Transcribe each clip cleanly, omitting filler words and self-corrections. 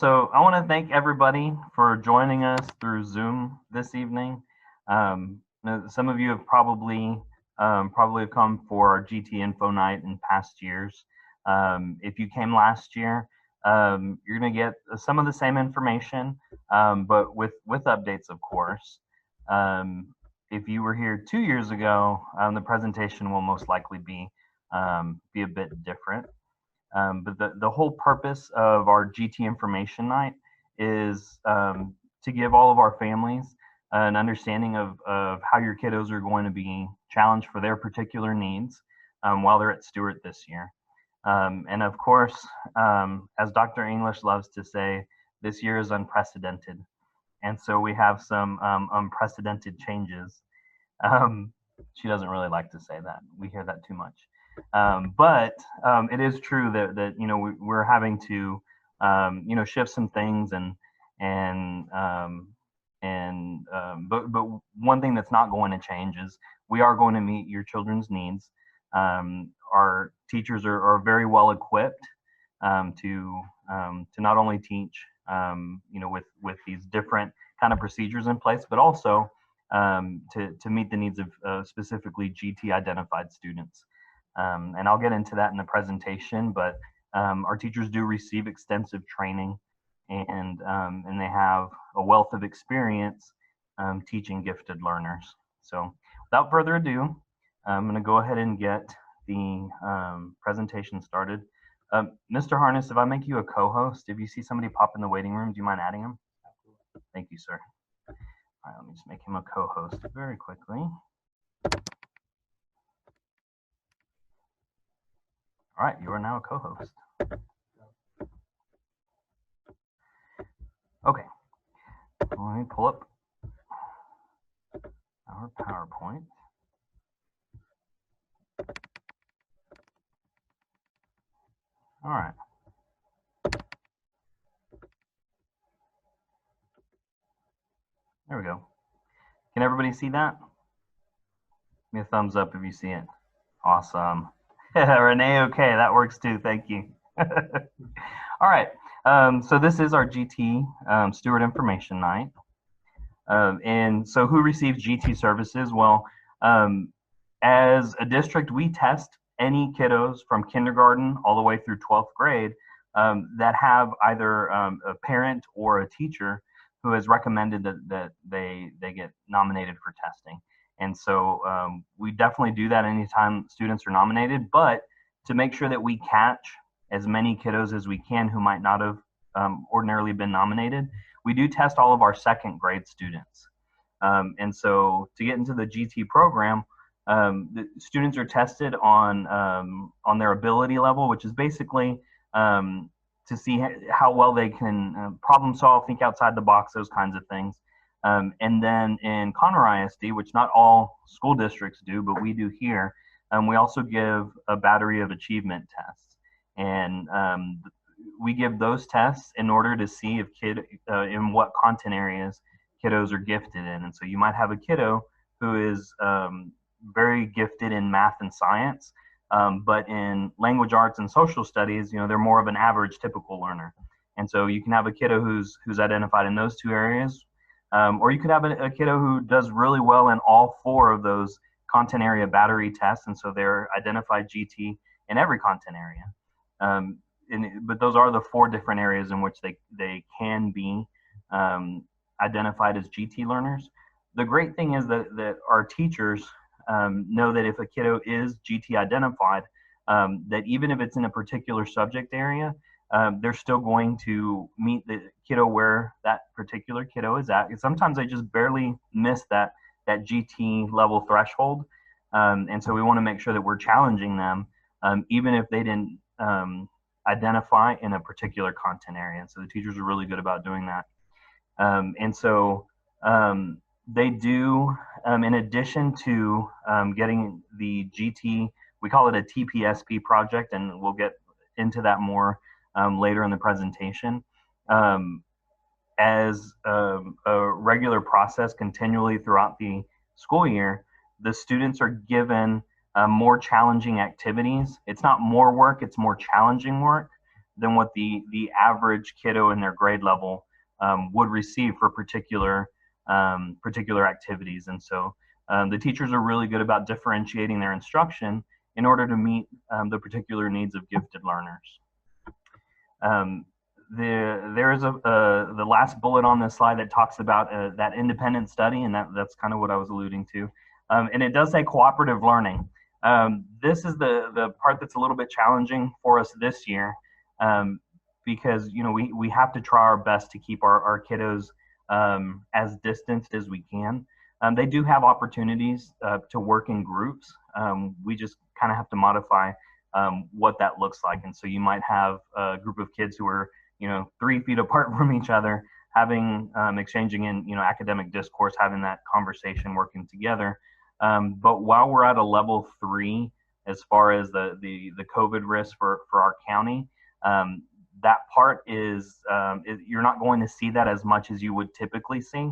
So I want to thank everybody for joining us through Zoom this evening. Some of you have probably have come for our GT Info Night in past years. If you came last year, you're going to get some of the same information, but with updates, of course. If you were here 2 years ago, the presentation will most likely be a bit different. But the whole purpose of our GT Information Night is to give all of our families an understanding of how your kiddos are going to be challenged for their particular needs while they're at Stewart this year. And of course, as Dr. English loves to say, this year is unprecedented. And so we have some unprecedented changes. She doesn't really like to say that. We hear that too much. But it is true that we're having to shift some things but one thing that's not going to change is we are going to meet your children's needs. Our teachers are very well equipped to not only teach with these different kind of procedures in place, but also to meet the needs of specifically GT identified students. And I'll get into that in the presentation, but our teachers do receive extensive training and they have a wealth of experience teaching gifted learners. So without further ado, I'm going to go ahead and get the presentation started. Mr. Harness, if I make you a co-host, if you see somebody pop in the waiting room, do you mind adding him? Thank you, sir. All right, let me just make him a co-host very quickly. All right, you are now a co-host. Okay, let me pull up our PowerPoint. All right. There we go. Can everybody see that? Give me a thumbs up if you see it. Awesome. Renee, okay, that works too. Thank you. All right. So this is our GT Stewart Information Night. And so who receives GT services? Well, as a district, we test any kiddos from kindergarten all the way through 12th grade that have either a parent or a teacher who has recommended that they get nominated for testing. And so we definitely do that anytime students are nominated, but to make sure that we catch as many kiddos as we can who might not have ordinarily been nominated, we do test all of our second grade students. And so to get into the GT program, the students are tested on their ability level, which is basically to see how well they can problem solve, think outside the box, those kinds of things. And then in Conroe ISD, which not all school districts do, but we do here, we also give a battery of achievement tests. And we give those tests in order to see if in what content areas kiddos are gifted in. And so you might have a kiddo who is very gifted in math and science, but in language arts and social studies, they're more of an average typical learner. And so you can have a kiddo who's identified in those two areas, or you could have a kiddo who does really well in all four of those content area battery tests, and so they're identified GT in every content area. But those are the four different areas in which they can be identified as GT learners. The great thing is that our teachers know that if a kiddo is GT identified, that even if it's in a particular subject area, they're still going to meet the kiddo where that particular kiddo is at. And sometimes they just barely miss that GT level threshold. And so we want to make sure that we're challenging them, even if they didn't identify in a particular content area. And so the teachers are really good about doing that. And so they do, in addition to getting the GT, we call it a TPSP project, and we'll get into that more later in the presentation. As a regular process continually throughout the school year, the students are given more challenging activities. It's not more work, it's more challenging work than what the average kiddo in their grade level would receive for particular activities. And so the teachers are really good about differentiating their instruction in order to meet the particular needs of gifted learners. There is the last bullet on this slide that talks about that independent study, and that's kind of what I was alluding to. And it does say cooperative learning. This is the part that's a little bit challenging for us this year, because we have to try our best to keep our kiddos as distanced as we can. They do have opportunities to work in groups. We just kind of have to modify what that looks like. And so you might have a group of kids who are 3 feet apart from each other, having exchanging in academic discourse, having that conversation, working together. But while we're at a level 3 as far as the COVID risk for our county, that part is you're not going to see that as much as you would typically see.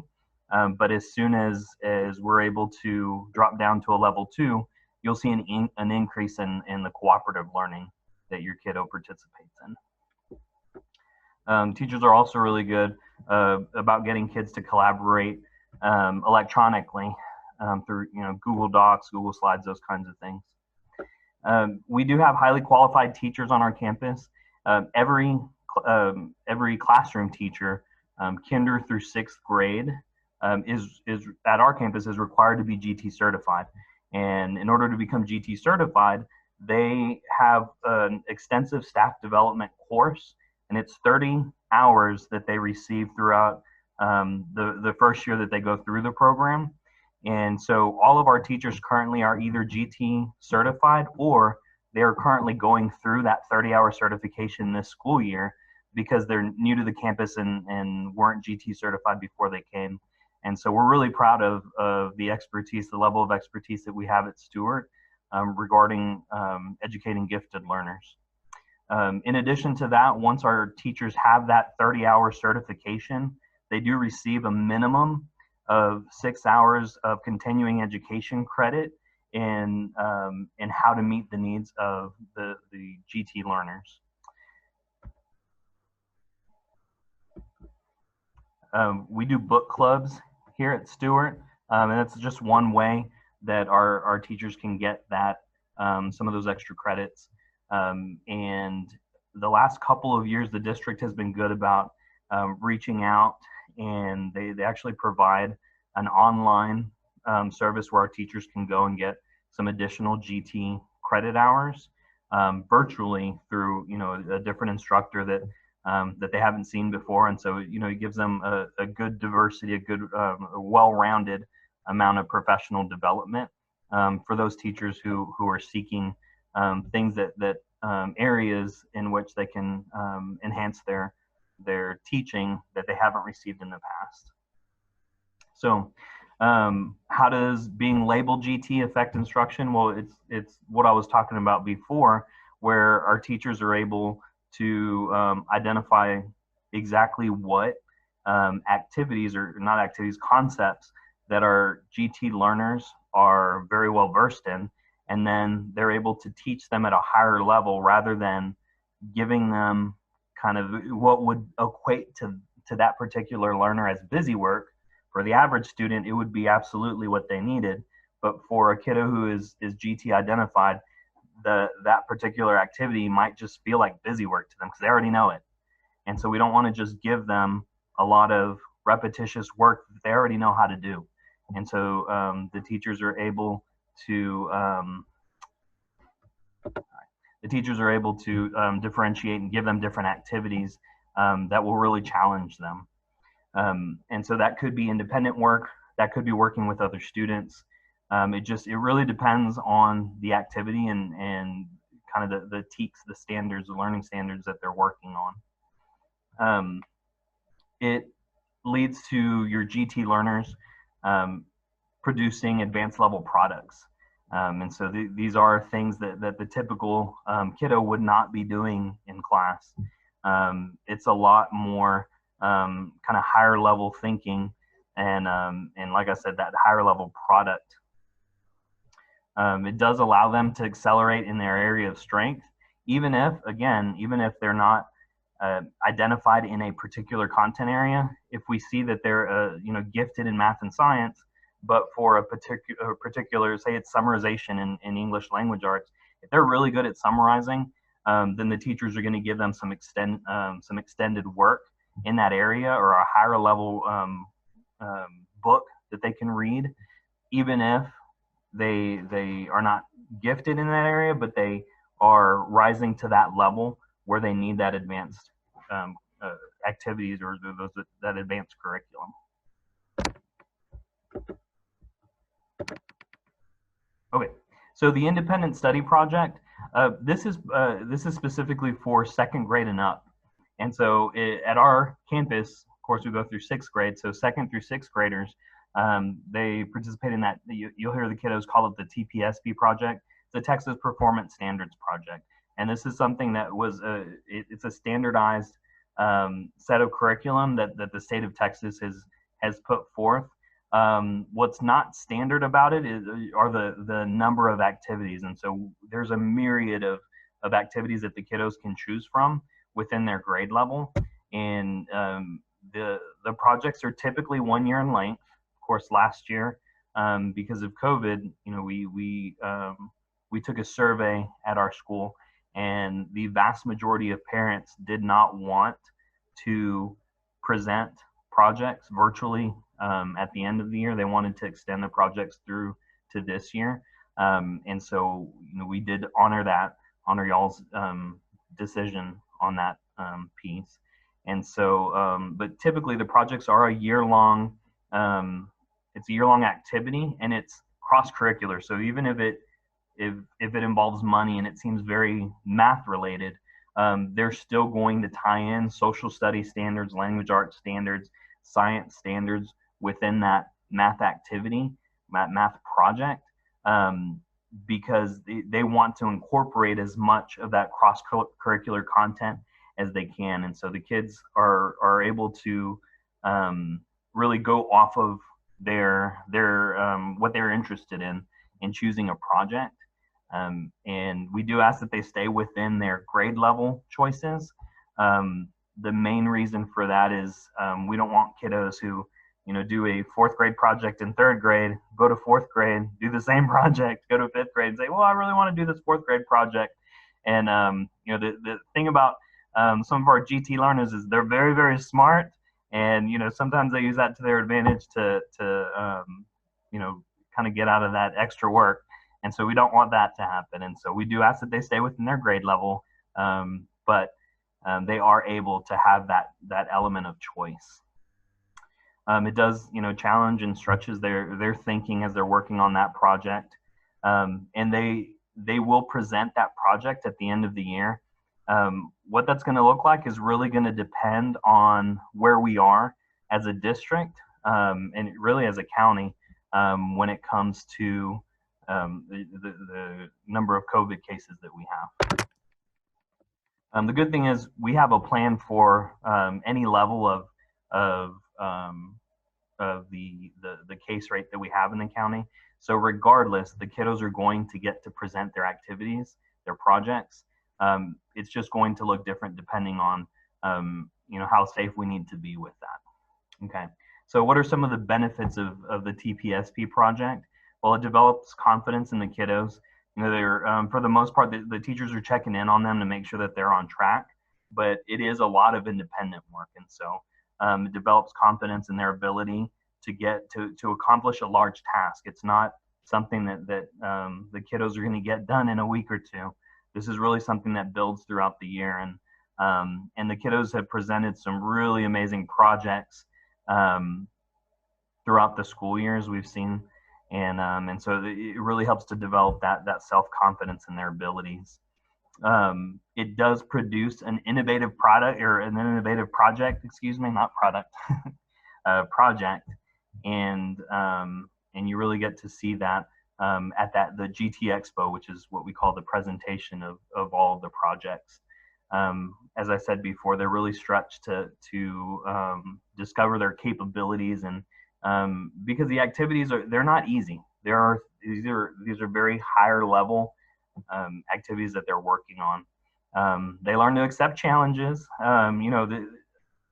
But as soon as we're able to drop down to a level 2, you'll see an increase in the cooperative learning that your kiddo participates in. Teachers are also really good about getting kids to collaborate electronically through Google Docs, Google Slides, those kinds of things. We do have highly qualified teachers on our campus. Every classroom teacher, kinder through 6th grade, is at our campus is required to be GT certified. And in order to become GT certified, they have an extensive staff development course, and it's 30 hours that they receive throughout the first year that they go through the program. And so all of our teachers currently are either GT certified, or they are currently going through that 30-hour certification this school year because they're new to the campus and weren't GT certified before they came. And so we're really proud of the expertise, the level of expertise that we have at Stewart regarding educating gifted learners. In addition to that, once our teachers have that 30-hour certification, they do receive a minimum of 6 hours of continuing education credit in how to meet the needs of the GT learners. We do book clubs here at Stewart, and that's just one way that our teachers can get that some of those extra credits. And the last couple of years, the district has been good about reaching out, and they actually provide an online service where our teachers can go and get some additional GT credit hours virtually through a different instructor that they haven't seen before. And so it gives them a good diversity, a good well-rounded amount of professional development for those teachers who are seeking things that areas in which they can enhance their teaching that they haven't received in the past. So how does being labeled GT affect instruction? Well, it's what I was talking about before, where our teachers are able to identify exactly what activities, or not activities, concepts that our GT learners are very well versed in, and then they're able to teach them at a higher level rather than giving them kind of what would equate to that particular learner as busy work. For the average student, it would be absolutely what they needed, but for a kiddo who is GT identified, that particular activity might just feel like busy work to them because they already know it. And so we don't want to just give them a lot of repetitious work that they already know how to do. And so the teachers are able to differentiate and give them different activities that will really challenge them. And so that could be independent work, that could be working with other students. It really depends on the activity and kind of the TEKS, the standards, the learning standards that they're working on. It leads to your GT learners producing advanced level products. And so these are things that the typical kiddo would not be doing in class. It's a lot more kind of higher level thinking and like I said, that higher level product. It does allow them to accelerate in their area of strength, even if they're not identified in a particular content area. If we see that they're gifted in math and science, but for a particular, say it's summarization in English language arts, if they're really good at summarizing, then the teachers are going to give them some extended work in that area, or a higher level book that they can read, even if they are not gifted in that area, but they are rising to that level where they need that advanced um, activities, or that advanced curriculum. Okay, so the independent study project, this is specifically for second grade and up, and so at our campus, of course, we go through sixth grade, so second through sixth graders, they participate in that. You'll hear the kiddos call it the TPSP project. It's a Texas Performance Standards project, and this is something that was it's a standardized set of curriculum that the state of Texas has put forth. What's not standard about it are the number of activities, and so there's a myriad of activities that the kiddos can choose from within their grade level, and the projects are typically 1 year in length. Of course, last year, because of COVID, we took a survey at our school, and the vast majority of parents did not want to present projects virtually at the end of the year. They wanted to extend the projects through to this year, and so we did honor y'all's decision on that piece. And so, but typically the projects are a year long. It's a year long activity, and it's cross curricular. So even if it involves money and it seems very math related, they're still going to tie in social studies standards, language arts standards, science standards within that math activity, math project, because they want to incorporate as much of that cross curricular content as they can. And so the kids are able to really go off of their what they're interested in choosing a project. And we do ask that they stay within their grade level choices. The main reason for that is we don't want kiddos who do a fourth grade project in third grade, go to fourth grade, do the same project, go to fifth grade and say, well, I really want to do this fourth grade project. And the thing about some of our GT learners is they're very, very smart, and sometimes they use that to their advantage to kind of get out of that extra work. And so we don't want that to happen. And so we do ask that they stay within their grade level, but they are able to have that element of choice. It does, challenge and stretches their thinking as they're working on that project. And they will present that project at the end of the year. What that's going to look like is really going to depend on where we are as a district, and really as a county, when it comes to the number of COVID cases that we have. The good thing is we have a plan for any level of the case rate that we have in the county. So regardless, the kiddos are going to get to present their activities, their projects. It's just going to look different depending on how safe we need to be with that. Okay. So what are some of the benefits of the TPSP project? Well, it develops confidence in the kiddos. They're for the most part, the teachers are checking in on them to make sure that they're on track, but it is a lot of independent work. And so it develops confidence in their ability to get to accomplish a large task. It's not something that the kiddos are going to get done in a week or two. This is really something that builds throughout the year. And the kiddos have presented some really amazing projects throughout the school years we've seen. And so it really helps to develop that self-confidence in their abilities. It does produce an innovative product, or an innovative project, not product, project. And you really get to see that at the GT Expo, which is what we call the presentation of all of the projects. As I said before, they're really stretched to discover their capabilities, and because the activities they're not easy. These are very higher level activities that they're working on. They learn to accept challenges. A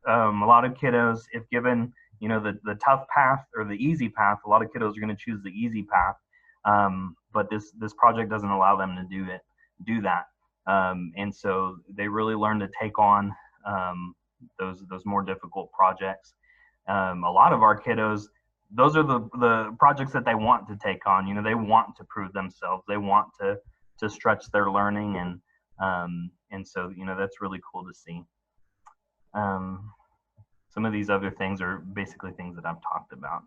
lot of kiddos, if given the tough path or the easy path, a lot of kiddos are going to choose the easy path. But this project doesn't allow them to do that. And so they really learn to take on those more difficult projects. A lot of our kiddos, those are the projects that they want to take on. They want to prove themselves. They want to stretch their learning, and so that's really cool to see. Some of these other things are basically things that I've talked about.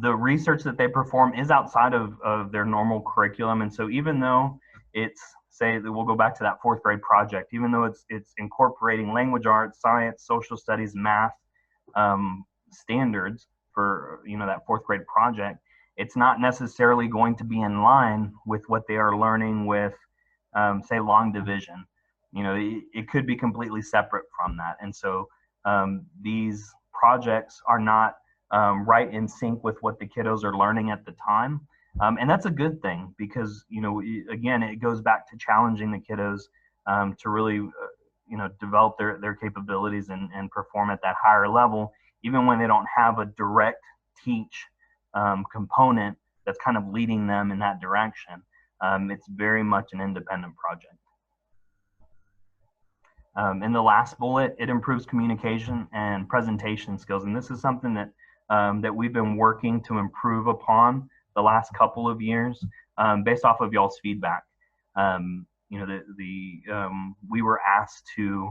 The research that they perform is outside of their normal curriculum, and so even though it's, say that we'll go back to that fourth grade project, even though it's incorporating language arts, science, social studies, math standards for that fourth grade project, it's not necessarily going to be in line with what they are learning with say long division. It could be completely separate from that, and so these projects are not right in sync with what the kiddos are learning at the time. And that's a good thing because, again, it goes back to challenging the kiddos to really, develop their capabilities and perform at that higher level, even when they don't have a direct teach component that's kind of leading them in that direction. It's very much an independent project. In the last bullet, it improves communication and presentation skills. And this is something that we've been working to improve upon the last couple of years based off of y'all's feedback. We were asked to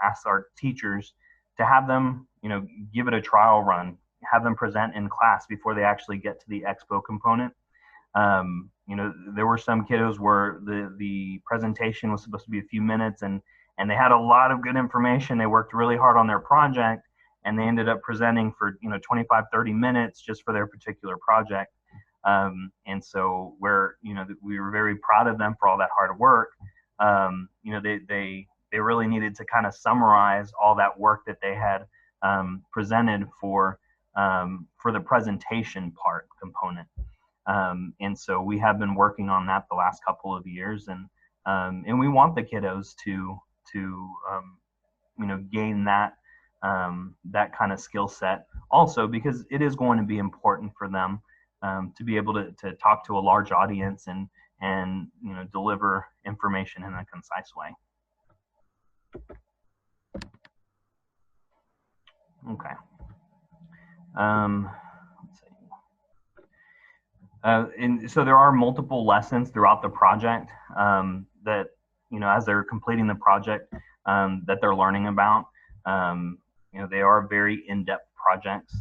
ask our teachers to have them, give it a trial run, have them present in class before they actually get to the expo component. There were some kiddos where the presentation was supposed to be a few minutes and they had a lot of good information. They worked really hard on their project and they ended up presenting for 25, 30 minutes just for their particular project. And so we were very proud of them for all that hard work. They really needed to kind of summarize all that work that they had presented for the presentation part component. And so we have been working on that the last couple of years, and we want the kiddos to gain that kind of skill set also, because it is going to be important for them to be able to talk to a large audience and deliver information in a concise way. Okay. Let's see. And so there are multiple lessons throughout the project that as they're completing the project that they're learning about. They are very in-depth projects.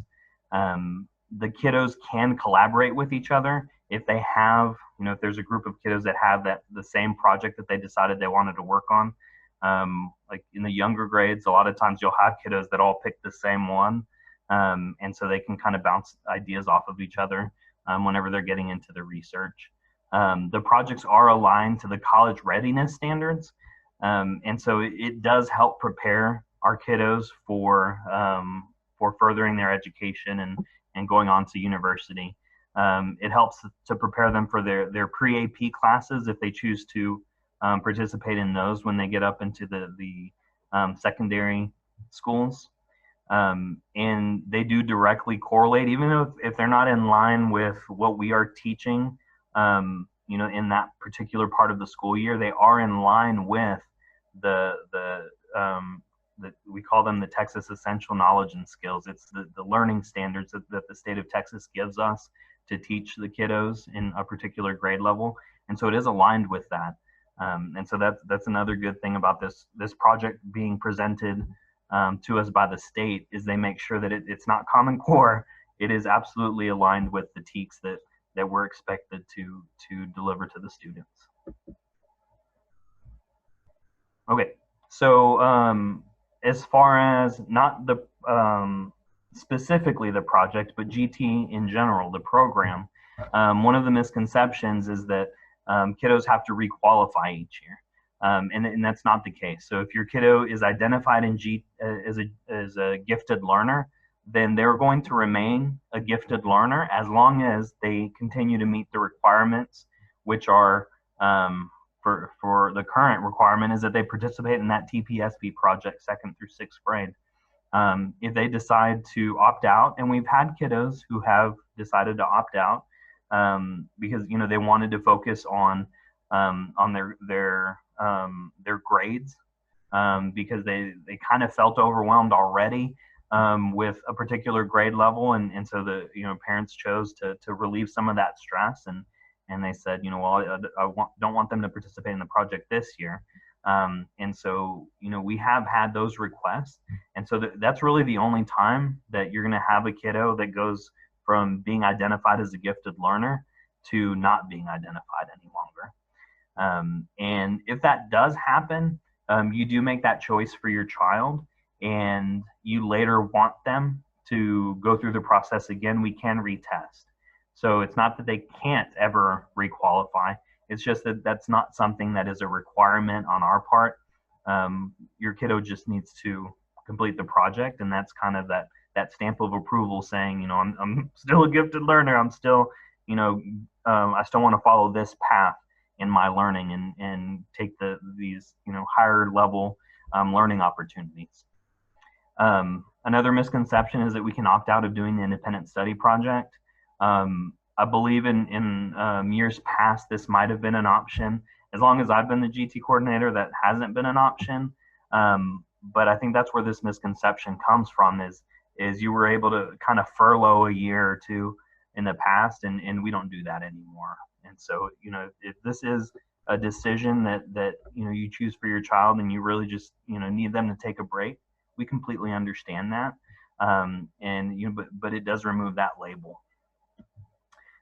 The kiddos can collaborate with each other if they have, if there's a group of kiddos that have the same project that they decided they wanted to work on. Like in the younger grades, a lot of times you'll have kiddos that all pick the same one. And so they can kind of bounce ideas off of each other whenever they're getting into the research. The projects are aligned to the college readiness standards. And so it does help prepare our kiddos for furthering their education and going on to university. It helps to prepare them for their pre-AP classes if they choose to participate in those when they get up into the secondary schools. And they do directly correlate, even though if they're not in line with what we are teaching, in that particular part of the school year, they are in line with we call them the Texas Essential Knowledge and Skills. It's the learning standards that the state of Texas gives us to teach the kiddos in a particular grade level. And so it is aligned with that. And so that's another good thing about this project being presented to us by the state, is they make sure that it's not Common Core. It is absolutely aligned with the TEKS that we're expected to deliver to the students. Okay, so as far as not the specifically the project, but GT in general, the program, one of the misconceptions is that kiddos have to requalify each year. And that's not the case. So if your kiddo is identified in as a gifted learner, then they're going to remain a gifted learner as long as they continue to meet the requirements, which are for the current requirement is that they participate in that TPSP project 2nd through 6th grade. If they decide to opt out, and we've had kiddos who have decided to opt out because they wanted to focus on their grades because they kind of felt overwhelmed already with a particular grade level, and so the parents chose to relieve some of that stress, and they said, well, don't want them to participate in the project this year. And so, we have had those requests. And so that's really the only time that you're going to have a kiddo that goes from being identified as a gifted learner to not being identified any longer. And if that does happen, you do make that choice for your child, and you later want them to go through the process again, we can retest. So it's not that they can't ever requalify. It's just that that's not something that is a requirement on our part. Your kiddo just needs to complete the project, and that's kind of that stamp of approval saying, I'm still a gifted learner. I'm still, I still want to follow this path in my learning and take these higher level learning opportunities. Another misconception is that we can opt out of doing the independent study project. I believe in years past, this might have been an option. As long as I've been the GT coordinator, that hasn't been an option. But I think that's where this misconception comes from is you were able to kind of furlough a year or two in the past, and we don't do that anymore. And so, if this is a decision that you choose for your child and you really just, need them to take a break, we completely understand that. But it does remove that label.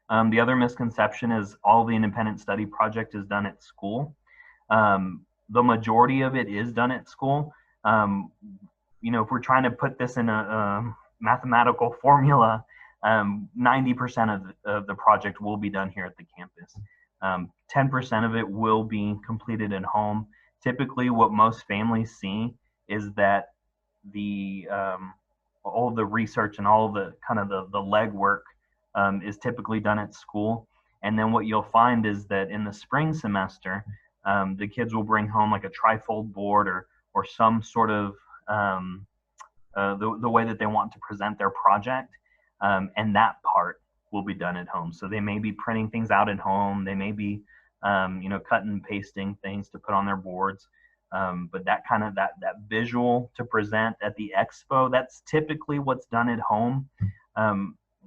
The other misconception is all the independent study project is done at school. The majority of it is done at school. If we're trying to put this in a mathematical formula, 90% of the project will be done here at the campus. 10% of it will be completed at home. Typically, what most families see is that all the research and all the kind of the legwork is typically done at school. And then what you'll find is that in the spring semester, the kids will bring home like a trifold board or some sort of the way that they want to present their project. And that part will be done at home. So they may be printing things out at home. They may be, cutting and pasting things to put on their boards. But that kind of that visual to present at the expo, that's typically what's done at home.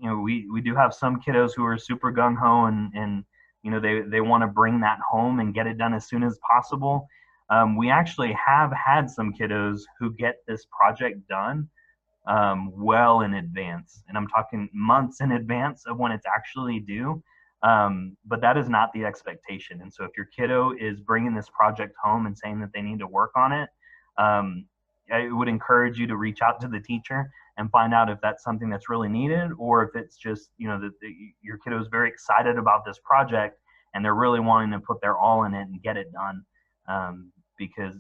We do have some kiddos who are super gung-ho and they want to bring that home and get it done as soon as possible. We actually have had some kiddos who get this project done well in advance, and I'm talking months in advance of when it's actually due. But that is not the expectation. And so if your kiddo is bringing this project home and saying that they need to work on it, I would encourage you to reach out to the teacher and find out if that's something that's really needed, or if it's just, that your kiddo is very excited about this project and they're really wanting to put their all in it and get it done. Because,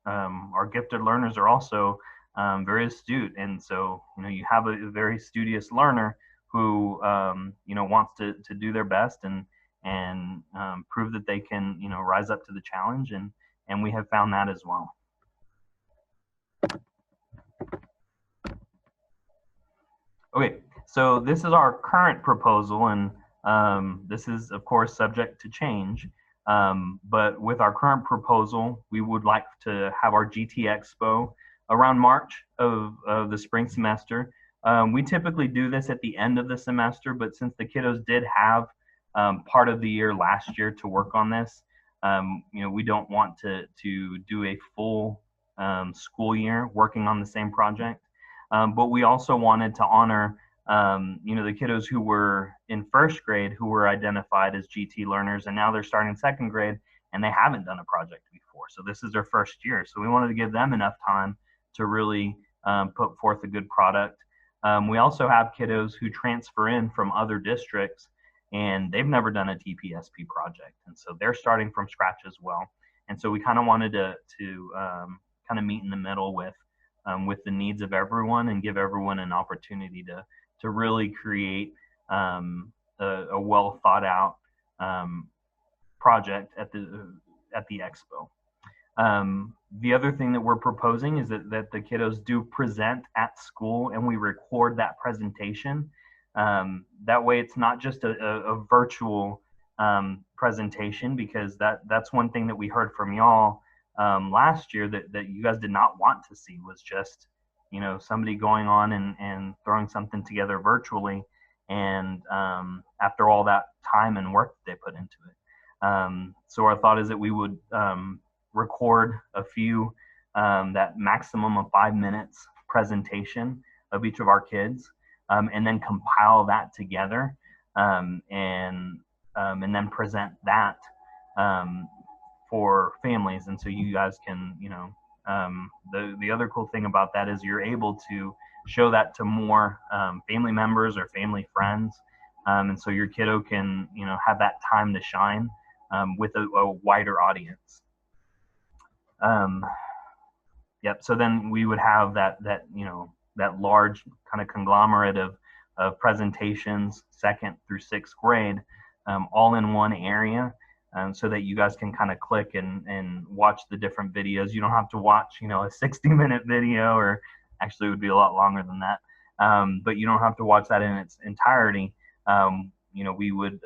our gifted learners are also very astute. And so, you have a very studious learner who, wants to do their best and prove that they can, rise up to the challenge. And we have found that as well. Okay, so this is our current proposal, and this is, of course, subject to change. But with our current proposal, we would like to have our GT Expo around March of the spring semester. We typically do this at the end of the semester, but since the kiddos did have part of the year last year to work on this, we don't want to do a full school year working on the same project. But we also wanted to honor, the kiddos who were in first grade who were identified as GT learners, and now they're starting second grade and they haven't done a project before. So this is their first year. So we wanted to give them enough time to really put forth a good product. We also have kiddos who transfer in from other districts and they've never done a TPSP project. And so they're starting from scratch as well. And so we kind of wanted to kind of meet in the middle with the needs of everyone and give everyone an opportunity to really create a well thought out project at the expo. The other thing that we're proposing is that the kiddos do present at school and we record that presentation. That way it's not just a virtual presentation, because that's one thing that we heard from y'all last year that you guys did not want to see, was just, you know, somebody going on and throwing something together virtually, and after all that time and work that they put into it. So our thought is that we would record a few, that maximum of 5 minutes presentation of each of our kids, and then compile that together, and then present that for families. And so you guys can, you know, the other cool thing about that is you're able to show that to more family members or family friends, and so your kiddo can, you know, have that time to shine with a wider audience. Yep. So then we would have that you know, that large kind of conglomerate of presentations, 2nd through 6th grade, all in one area, so that you guys can kind of click and watch the different videos. You don't have to watch, you know, a 60-minute video, or actually it would be a lot longer than that. But you don't have to watch that in its entirety. You know, we would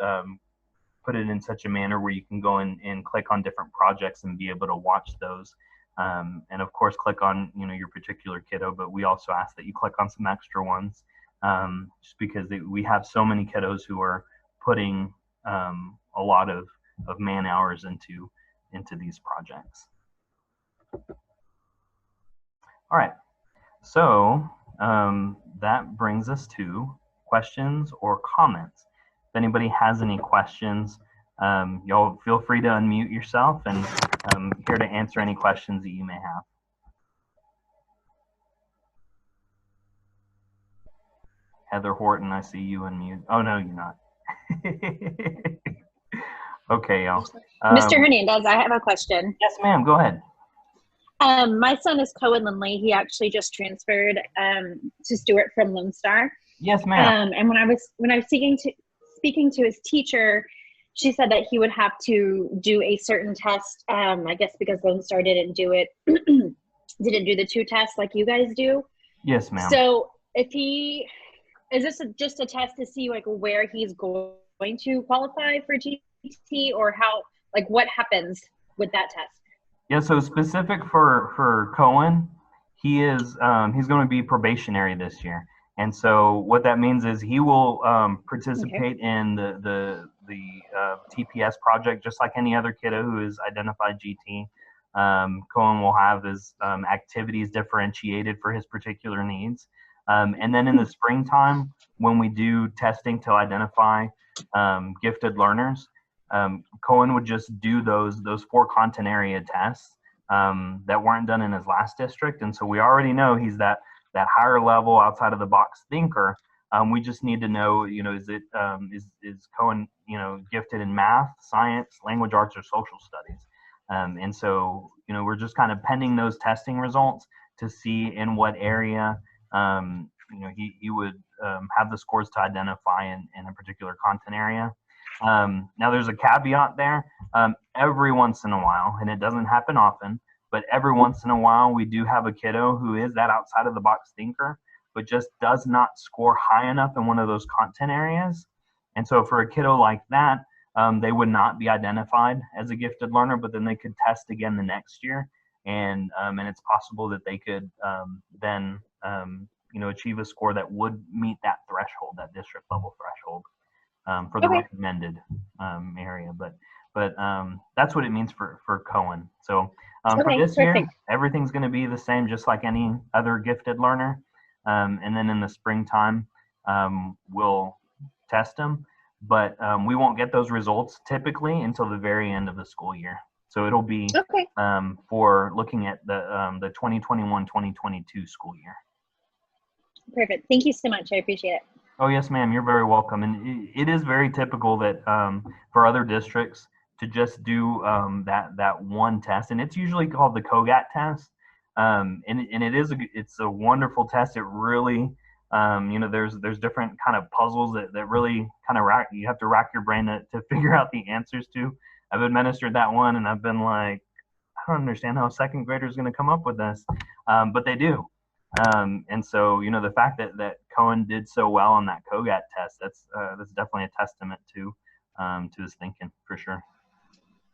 put it in such a manner where you can go and click on different projects and be able to watch those. And of course, click on, you know, your particular kiddo, but we also ask that you click on some extra ones, just because we have so many kiddos who are putting a lot of man hours into these projects. All right, so that brings us to questions or comments. If anybody has any questions, y'all feel free to unmute yourself, and I'm here to answer any questions that you may have. Heather Horton, I see you unmute. Oh, no, you're not. Okay, y'all. Mr. Hernandez, I have a question. Yes, ma'am, go ahead. My son is Cohen Lindley. He actually just transferred to Stewart from Lone Star. Yes, ma'am. And when I was speaking to his teacher, she said that he would have to do a certain test. I guess because Lone Star didn't do it, didn't do the 2 tests like you guys do. Yes, ma'am. So is this just a test to see like where he's going to qualify for GT, or how, like, what happens with that test? Yeah, so specific for Cohen, he is he's going to be probationary this year, and so what that means is he will participate in the TPS project just like any other kiddo who is identified GT. Cohen will have his activities differentiated for his particular needs, and then in the springtime when we do testing to identify gifted learners, Cohen would just do those 4 content area tests that weren't done in his last district, and so we already know he's that higher level, outside of the box thinker. We just need to know, you know, is Cohen, you know, gifted in math, science, language arts, or social studies? And so, you know, we're just kind of pending those testing results to see in what area, you know, he would have the scores to identify in a particular content area. Now there's a caveat there. Every once in a while, and it doesn't happen often, but every once in a while we do have a kiddo who is that outside of the box thinker, but just does not score high enough in one of those content areas. And so for a kiddo like that, they would not be identified as a gifted learner, but then they could test again the next year, and it's possible that they could then you know, achieve a score that would meet that threshold, that district level threshold, for the recommended area. But that's what it means for Cohen. So for this year, everything's going to be the same, just like any other gifted learner. And then in the springtime, we'll test them, but we won't get those results typically until the very end of the school year. So it'll be for looking at the 2021-2022 school year. Perfect. Thank you so much. I appreciate it. Oh, yes, ma'am. You're very welcome. And it is very typical that for other districts to just do that one test, and it's usually called the COGAT test. And it's a wonderful test. It really, you know, there's different kind of puzzles that really kind of you have to rack your brain to figure out the answers to. I've administered that one, and I've been like, I don't understand how a second grader is going to come up with this, but they do. And so, the fact that Cohen did so well on that COGAT test, that's definitely a testament to his thinking for sure.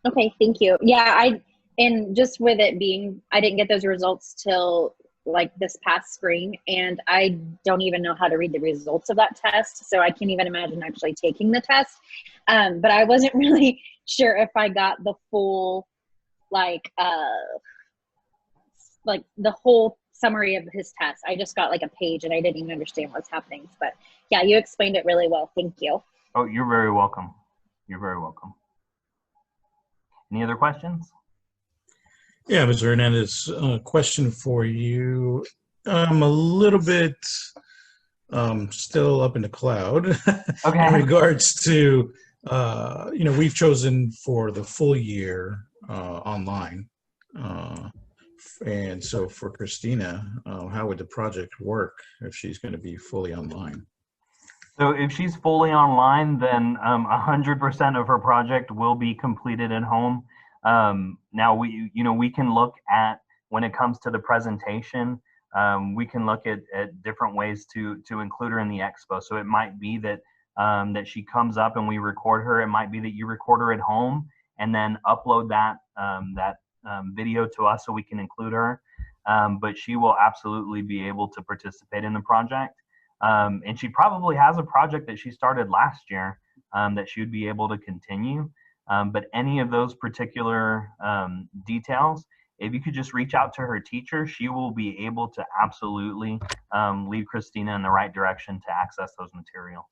Okay, thank you. Yeah, and just with it being, I didn't get those results till like this past spring, and I don't even know how to read the results of that test, so I can't even imagine actually taking the test. But I wasn't really sure if I got the full, like the whole summary of his test. I just got like a page, and I didn't even understand what's happening. But yeah, you explained it really well. Thank you. Oh, you're very welcome. You're very welcome. Any other questions? Yeah, Mr. Hernandez, question for you. A little bit still up in the cloud Okay. in regards to, we've chosen for the full year online. And so for Christina, how would the project work if she's going to be fully online? So if she's fully online, then 100% of her project will be completed at home. Now we can look at, when it comes to the presentation, we can look at different ways to include her in the expo. So it might be that that she comes up and we record her. It might be that you record her at home and then upload that video to us so we can include her. But she will absolutely be able to participate in the project. And she probably has a project that she started last year that she would be able to continue. But any of those particular details, if you could just reach out to her teacher, she will be able to absolutely lead Christina in the right direction to access those materials.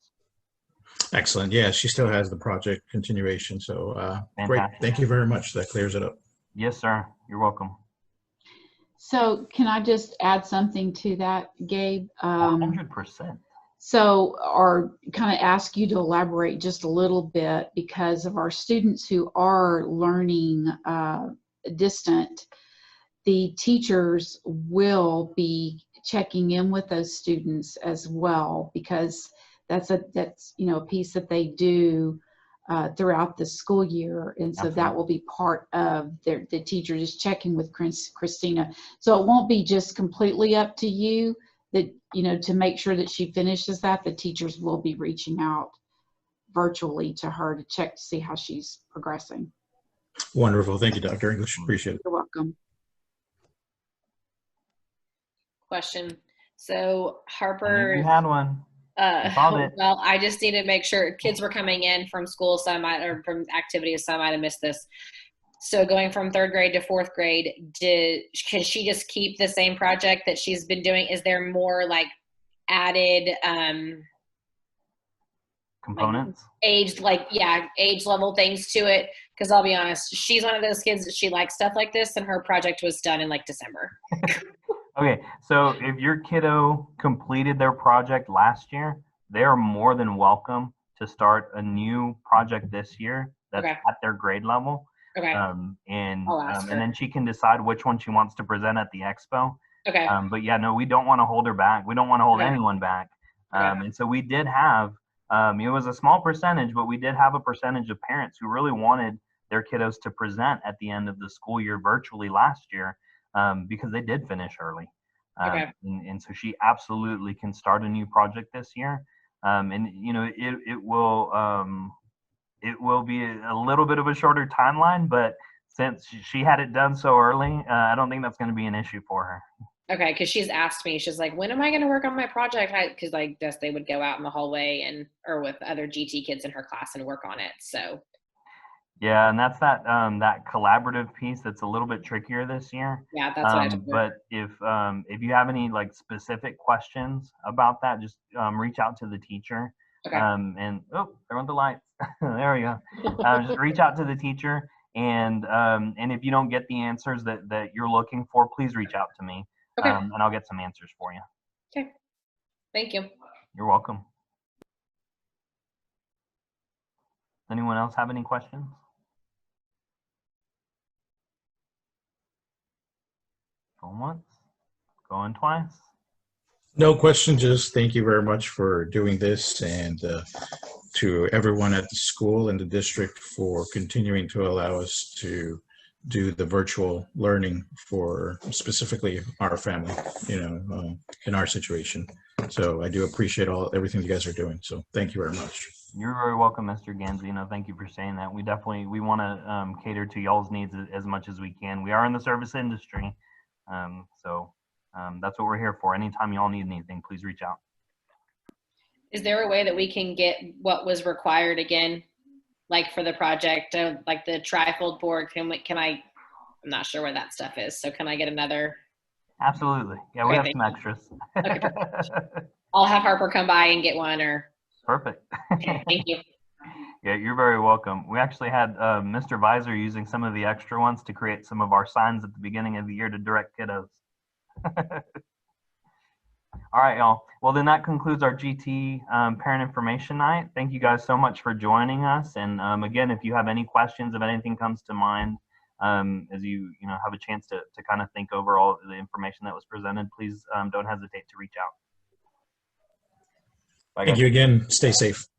Excellent. Yeah, she still has the project continuation. So great. Thank you very much. That clears it up. Yes, sir. You're welcome. So can I just add something to that, Gabe? 100%. So, or kind of ask you to elaborate just a little bit, because of our students who are learning distant, the teachers will be checking in with those students as well, because that's a piece that they do throughout the school year, and so that will be part of the teacher just checking with Christina. So it won't be just completely up to you, that to make sure that she finishes that. The teachers will be reaching out virtually to her to check to see how she's progressing. Wonderful. Thank you, Dr. English. Appreciate it. You're welcome. Question. So Harper, you had one. Well, I just need to make sure kids were coming in from school, or from activities, so I might have missed this. So going from 3rd grade to 4th grade, can she just keep the same project that she's been doing? Is there more like added components? Like age level things to it? Because I'll be honest, she's one of those kids that she likes stuff like this, and her project was done in like December. Okay, so if your kiddo completed their project last year, they are more than welcome to start a new project this year that's at their grade level. Okay. And then she can decide which one she wants to present at the expo. Okay. But yeah, no, we don't want to hold her back. We don't want to hold anyone back. And so we did have, it was a small percentage, but we did have a percentage of parents who really wanted their kiddos to present at the end of the school year virtually last year, because they did finish early. And so she absolutely can start a new project this year. And it will be a little bit of a shorter timeline, but since she had it done so early, I don't think that's going to be an issue for her. Okay, because she's asked me, she's like, when am I going to work on my project? Because I guess they would go out in the hallway or with other GT kids in her class and work on it. So yeah, and that's that collaborative piece that's a little bit trickier this year. Yeah, that's what I told her. But if you have any like specific questions about that, just reach out to the teacher. Okay. And there went the lights. There we go. Just reach out to the teacher, and if you don't get the answers that you're looking for, please reach out to me. Okay. And I'll get some answers for you. Okay. Thank you. You're welcome. Anyone else have any questions? Going once, going twice. No question, just thank you very much for doing this, and to everyone at the school and the district for continuing to allow us to do the virtual learning for specifically our family, in our situation. So I do appreciate everything you guys are doing. So thank you very much. You're very welcome, Mr. Ganzino. Thank you for saying that. We want to cater to y'all's needs as much as we can. We are in the service industry, so that's what we're here for. Anytime y'all need anything, please reach out. Is there a way that we can get what was required again, like for the project, like the trifold board? I'm not sure where that stuff is. So can I get another? Absolutely. Yeah, we have some extras. Okay, I'll have Harper come by and get one or. Perfect. Okay, thank you. Yeah, you're very welcome. We actually had Mr. Visor using some of the extra ones to create some of our signs at the beginning of the year to direct kiddos. All right, y'all. Well, then that concludes our GT Parent Information Night. Thank you guys so much for joining us. And again, if you have any questions, if anything comes to mind, as you have a chance to kind of think over all the information that was presented, please don't hesitate to reach out. Bye, Thank you again. Stay safe.